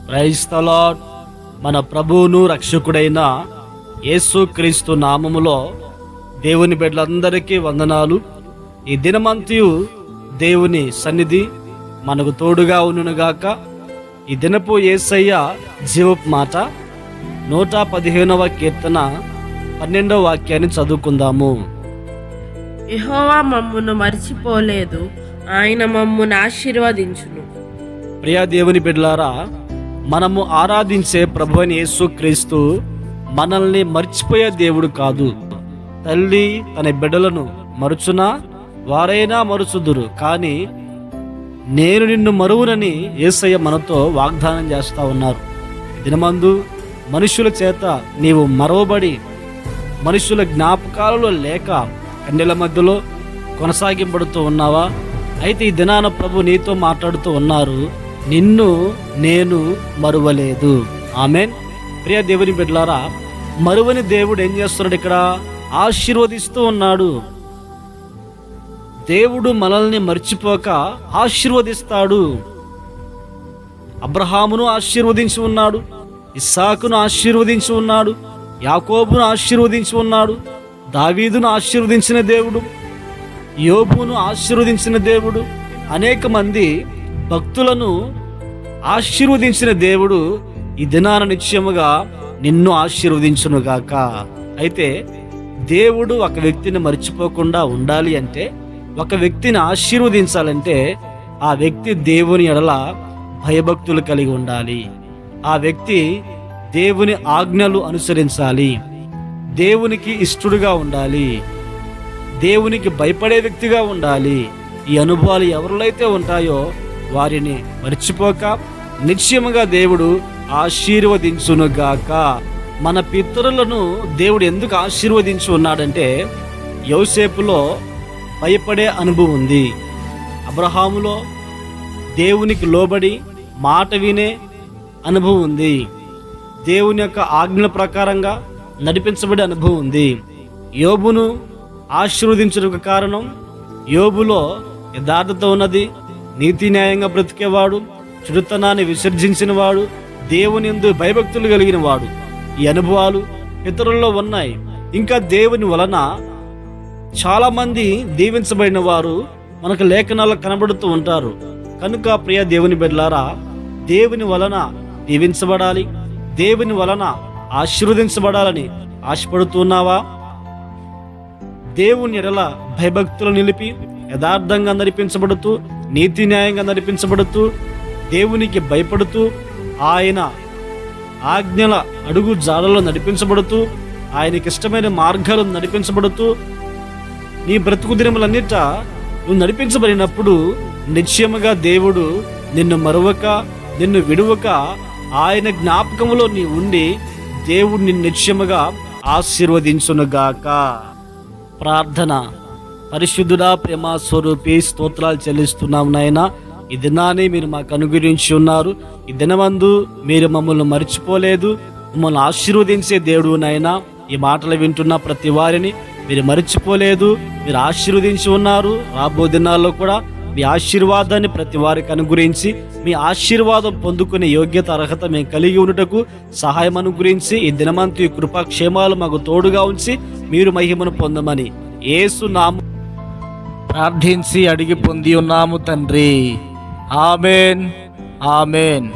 Praise the lord. మన ప్రభువును రక్షకుడైన యేసుక్రీస్తు నామములో దేవుని బిడ్డలందరికీ వందనాలు. ఈ దినమంతయు దేవుని సన్నిధి మనకు తోడుగా ఉండునుగాక. ఈ దినపు యేసయ్య జీవపు మాట 115వ కీర్తన 12వ వాక్యాన్ని చదువుకుందాము. యెహోవా మమ్మును మర్చిపోలేదు, ఆయన మమ్మును ఆశీర్వదించును. ప్రియ దేవుని బిడ్డలారా, మనము ఆరాధించే ప్రభువైన యేసుక్రీస్తు మనల్ని మర్చిపోయే దేవుడు కాదు. తల్లి తన బిడ్డలను మరుచునా వారైనా మరుచుదురు, కానీ నేను నిన్ను మరువునని యేసయ్య మనతో వాగ్దానం చేస్తా ఉన్నారు. దినమందు మనుషుల చేత నీవు మరవబడి మనుషుల జ్ఞాపకాలలో లేక కన్నెల మధ్యలో కొనసాగింపడుతూ ఉన్నావా? అయితే ఈ దినాన ప్రభు నీతో మాట్లాడుతూ ఉన్నారు, నిన్ను నేను మరువలేదు. ఆమేన్. ప్రియ దేవుని బిడ్డలారా, మరువని దేవుడు ఏం చేస్తున్నాడు? ఇక్కడ ఆశీర్వదిస్తూ ఉన్నాడు. దేవుడు మనల్ని మర్చిపోక ఆశీర్వదిస్తాడు. అబ్రహామును ఆశీర్వదించి ఉన్నాడు, ఇస్సాకును ఆశీర్వదించి ఉన్నాడు, యాకోబును ఆశీర్వదించి ఉన్నాడు, దావీదును ఆశీర్వదించిన దేవుడు, యోబును ఆశీర్వదించిన దేవుడు, అనేక మంది భక్తులను ఆశీర్వదించిన దేవుడు ఈ దినాన నిశ్చయముగా నిన్ను ఆశీర్వదించునుగాక. అయితే దేవుడు ఒక వ్యక్తిని మర్చిపోకుండా ఉండాలి అంటే, ఒక వ్యక్తిని ఆశీర్వదించాలంటే ఆ వ్యక్తి దేవుని ఎడల భయభక్తులు కలిగి ఉండాలి. ఆ వ్యక్తి దేవుని ఆజ్ఞలు అనుసరించాలి, దేవునికి ఇష్టడుగా ఉండాలి, దేవునికి భయపడే వ్యక్తిగా ఉండాలి. ఈ అనుభవాలు ఎవరిలో అయితే ఉంటాయో వారిని మర్చిపోక నిశ్చయముగా దేవుడు ఆశీర్వదించునుగాక. మన పితరులను దేవుడు ఎందుకు ఆశీర్వదించి ఉన్నాడంటే, యోసేపులో భయపడే అనుభవం ఉంది, అబ్రహాములో దేవునికి లోబడి మాట వినే అనుభవం ఉంది, దేవుని యొక్క ఆజ్ఞల ప్రకారంగా నడిపించబడే అనుభవం ఉంది. యోబును ఆశీర్వదించడానికి కారణం, యోబులో యథార్థత ఉన్నది, నీతి న్యాయంగా బ్రతికేవాడు, చెడుతనాన్ని విసర్జించిన వాడు, దేవుని యందు భయభక్తులు కలిగిన వాడు. ఈ అనుభవాలు ఇతరుల్లో ఉన్నాయి. ఇంకా దేవుని వలన చాలా మంది దీవించబడిన వారు మనకు లేఖనాల్లో కనబడుతూ ఉంటారు. కనుక ప్రియ దేవుని బిడ్డలారా, దేవుని వలన దీవించబడాలి, దేవుని వలన ఆశీర్వదించబడాలని ఆశపడుతున్నావా? దేవుని ఎడల భయభక్తులు నిలిపి యథార్థంగా నడిపించబడుతూ, నీతి న్యాయంగా నడిపించబడుతూ, దేవునికి భయపడుతూ, ఆయన ఆజ్ఞల అడుగు జాడల్లో నడిపించబడుతూ, ఆయనకి ఇష్టమైన మార్గాలను నడిపించబడుతూ, నీ బ్రతుకు దినములన్నిట నువ్వు నడిపించబడినప్పుడు నిశ్చయముగా దేవుడు నిన్ను మరువక నిన్ను విడువక ఆయన జ్ఞాపకములో నీ ఉండి దేవుడు నిన్ను నిశ్చయముగా ఆశీర్వదించునుగాక. ప్రార్థన. పరిశుద్ధుడా, ప్రేమ స్వరూపి, స్తోత్రాలు చెల్లిస్తున్నాం నాయన. ఈ దినాన్ని మీరు మాకు అనుగ్రహించి ఉన్నారు. ఈ దినమందు మీరు మమ్మల్ని మర్చిపోలేదు, మమ్మల్ని ఆశీర్వదించే దేవుడు నాయన. ఈ మాటలు వింటున్న ప్రతి వారిని మీరు మర్చిపోలేదు, మీరు ఆశీర్వదించి ఉన్నారు. రాబో దినాల్లో కూడా మీ ఆశీర్వాదాన్ని ప్రతి వారికి అనుగ్రహించి, మీ ఆశీర్వాదం పొందుకునే యోగ్యత అర్హత మేము కలిగి ఉన్నటకు సహాయం అనుగ్రహించి, ఈ దినమంతు ఈ కృపాక్షేమాలు మాకు తోడుగా ఉంచి మీరు మహిమను పొందమని యేసు నామమున ప్రార్థించి అడిగి పొంది ఉన్నాము తండ్రి. ఆమేన్, ఆమేన్.